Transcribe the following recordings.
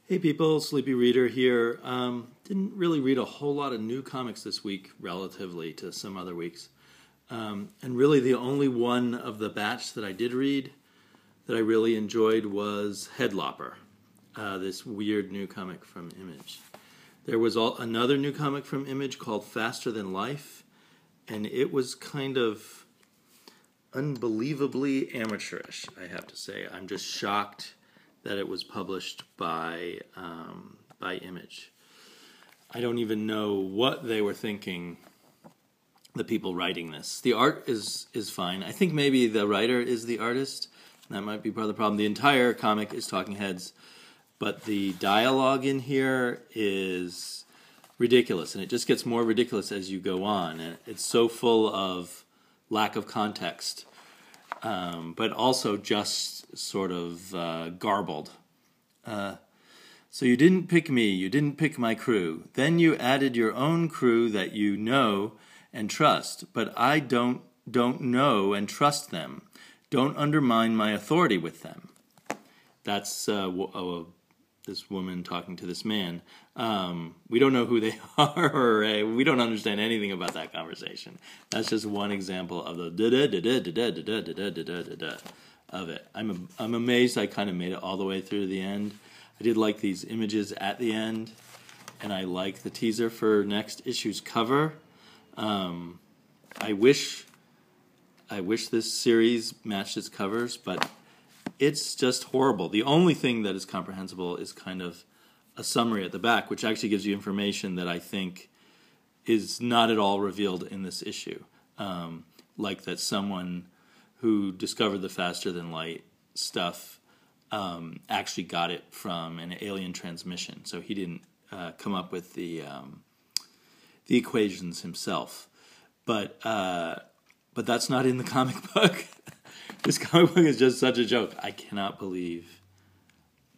Hey people, Sleepy Reader here. Didn't really read a whole lot of new comics this week relatively to some other weeks. And really the only one of the batch that I did read that I really enjoyed was Headlopper, this weird new comic from Image. There was another new comic from Image called Faster Than Life, and it was kind of unbelievably amateurish, I have to say. I'm just shocked that it was published by Image. I don't even know what they were thinking, the people writing this. The art is fine. I think maybe the writer is the artist. That might be part of the problem. The entire comic is talking heads, but the dialogue in here is ridiculous, and it just gets more ridiculous as you go on. And it's so full of lack of context, but also just sort of garbled. So you didn't pick me, you didn't pick my crew. Then you added your own crew that you know and trust, but I don't know and trust them. Don't undermine my authority with them. That's this woman talking to this man. We don't know who they are, or we don't understand anything about that conversation. That's just one example of the of it. I'm amazed I kind of made it all the way through to the end. I did like these images at the end, and I like the teaser for next issue's cover. I wish this series matched its covers, but it's just horrible. The only thing that is comprehensible is kind of a summary at the back, which actually gives you information that I think is not at all revealed in this issue. Like that someone who discovered the faster than light stuff actually got it from an alien transmission. So he didn't come up with the equations himself. But that's not in the comic book. This comic book is just such a joke. I cannot believe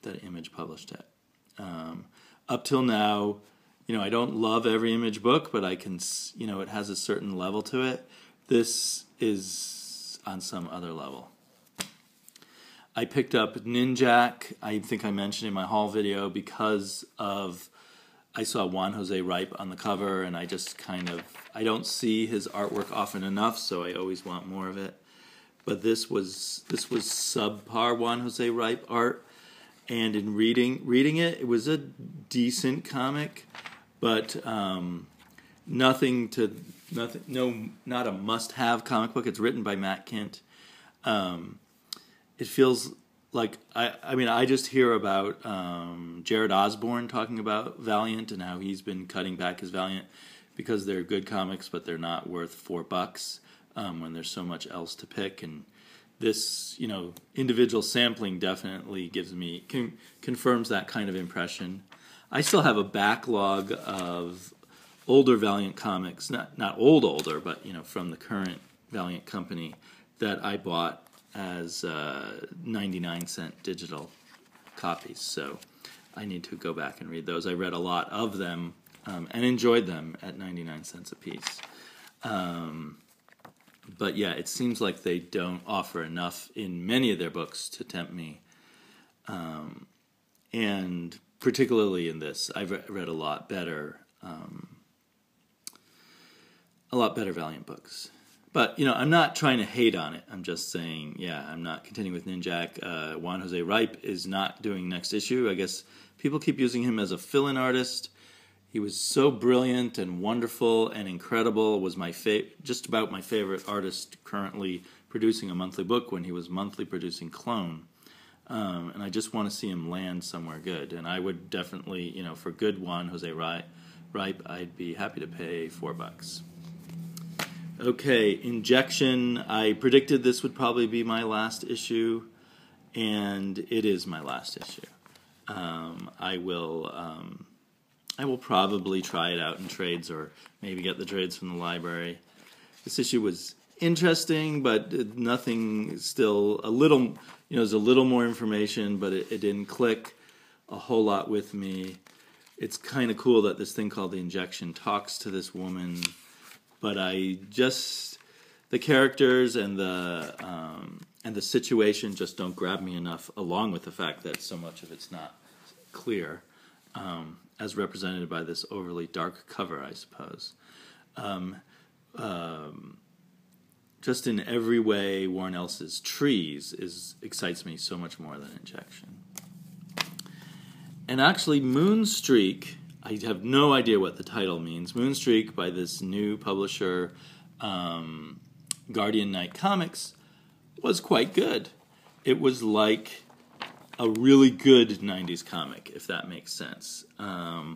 that Image published it. Up till now, I don't love every Image book, but I can, it has a certain level to it. This is on some other level. I picked up Nin Jack, I think I mentioned in my haul video, because I saw Juan Jose Ripe on the cover, and I just I don't see his artwork often enough, so I always want more of it. But this was subpar Juan Jose Ripe art, and in reading it, it was a decent comic, but not a must-have comic book. It's written by Matt Kint. It feels like I just hear about Jared Osborne talking about Valiant and how he's been cutting back his Valiant because they're good comics, but they're not worth $4 when there's so much else to pick. And this, individual sampling definitely confirms that kind of impression. I still have a backlog of older Valiant comics, not older, but from the current Valiant company that I bought as 99-cent digital copies. So I need to go back and read those. I read a lot of them and enjoyed them at 99 cents a piece. But yeah, it seems like they don't offer enough in many of their books to tempt me. And particularly in this, I've read a lot better Valiant books. But, I'm not trying to hate on it. I'm just saying, I'm not continuing with Nin Jack. Juan Jose Ripe is not doing next issue. I guess people keep using him as a fill-in artist. He was so brilliant and wonderful and incredible. Was just about my favorite artist currently producing a monthly book when he was monthly producing Clone. And I just want to see him land somewhere good. And I would definitely, for good Juan Jose Ripe, I'd be happy to pay $4. Okay, Injection. I predicted this would probably be my last issue, and it is my last issue. I will probably try it out in trades, or maybe get the trades from the library. This issue was interesting, but nothing. Still a little. There's a little more information, but it didn't click a whole lot with me. It's kind of cool that this thing called the Injection talks to this woman. But the characters and the situation just don't grab me enough, along with the fact that so much of it's not clear, as represented by this overly dark cover, I suppose. Just in every way, Warren Ellis's Trees excites me so much more than Injection. And actually, Moonstreak, I have no idea what the title means. Moonstreak by this new publisher, Guardian Knight Comics, was quite good. It was like a really good 90s comic, if that makes sense. The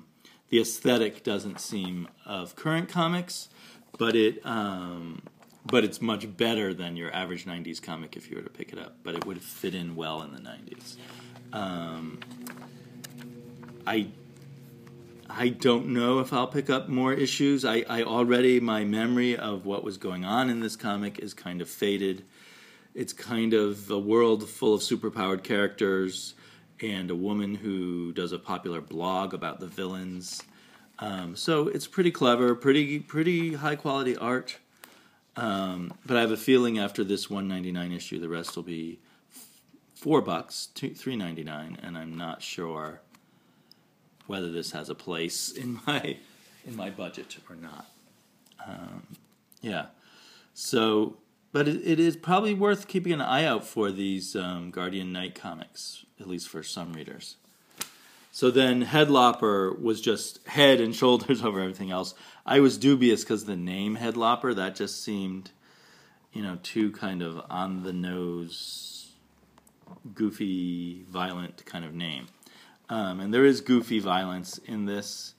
aesthetic doesn't seem of current comics, but it's much better than your average 90s comic if you were to pick it up. But it would fit in well in the 90s. I don't know if I'll pick up more issues. I already, my memory of what was going on in this comic is kind of faded. It's kind of a world full of superpowered characters and a woman who does a popular blog about the villains. So it's pretty clever, pretty high quality art. But I have a feeling after this $1.99 issue, the rest will be $4, $3.99, and I'm not sure whether this has a place in my budget or not. Yeah. So, but it is probably worth keeping an eye out for these Guardian Knight comics, at least for some readers. So then Headlopper was just head and shoulders over everything else. I was dubious because the name Headlopper, that just seemed, too kind of on the nose, goofy, violent kind of name. And there is goofy violence in this,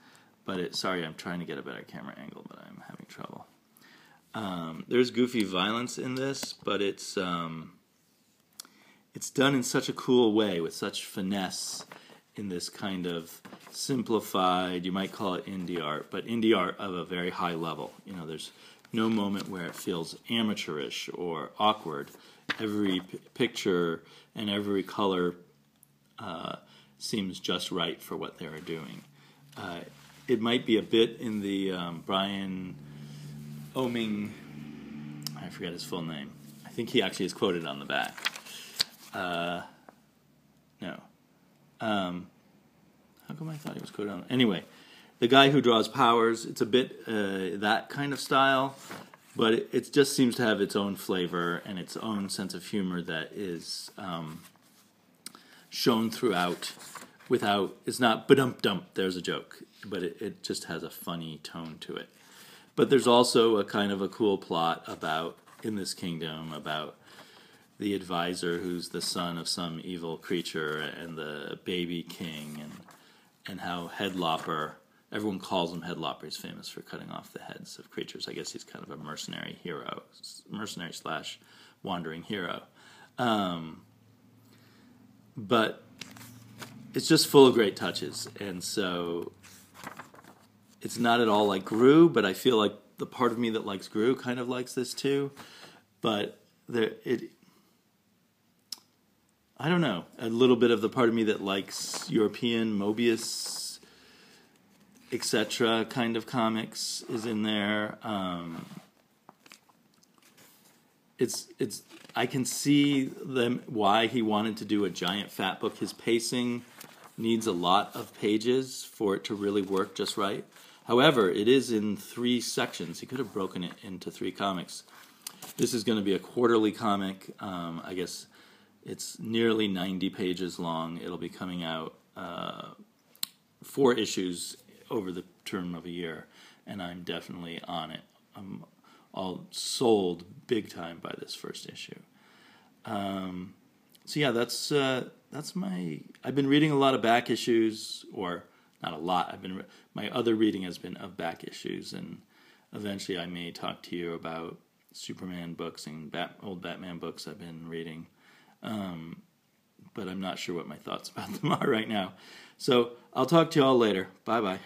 but sorry, I'm trying to get a better camera angle, but I'm having trouble. There's goofy violence in this, but it's done in such a cool way, with such finesse, in this kind of simplified, you might call it indie art, but indie art of a very high level. There's no moment where it feels amateurish or awkward. Every picture and every color seems just right for what they are doing. It might be a bit in the Brian Oming, I forget his full name. I think he actually is quoted on the back. No. How come I thought he was quoted on? Anyway, the guy who draws Powers, it's a bit that kind of style, but it just seems to have its own flavor and its own sense of humor that is shown throughout without, it's not ba-dump-dump, there's a joke, but it just has a funny tone to it. But there's also a kind of a cool plot in this kingdom about the advisor who's the son of some evil creature and the baby king and how Headlopper, everyone calls him Headlopper, he's famous for cutting off the heads of creatures. I guess he's kind of a mercenary / wandering hero. But it's just full of great touches, and so it's not at all like Gru, but I feel like the part of me that likes Gru kind of likes this too. But I don't know, a little bit of the part of me that likes European Mobius, etc. kind of comics is in there. I can see why he wanted to do a giant fat book. His pacing needs a lot of pages for it to really work just right. However, it is in 3 sections. He could have broken it into 3 comics. This is going to be a quarterly comic. I guess it's nearly 90 pages long. It'll be coming out 4 issues over the term of a year, and I'm definitely on it. I'm all sold big time by this first issue. So yeah, that's my. I've been reading a lot of back issues, or not a lot. My other reading has been of back issues, and eventually I may talk to you about Superman books and old Batman books I've been reading. But I'm not sure what my thoughts about them are right now. So I'll talk to you all later. Bye-bye.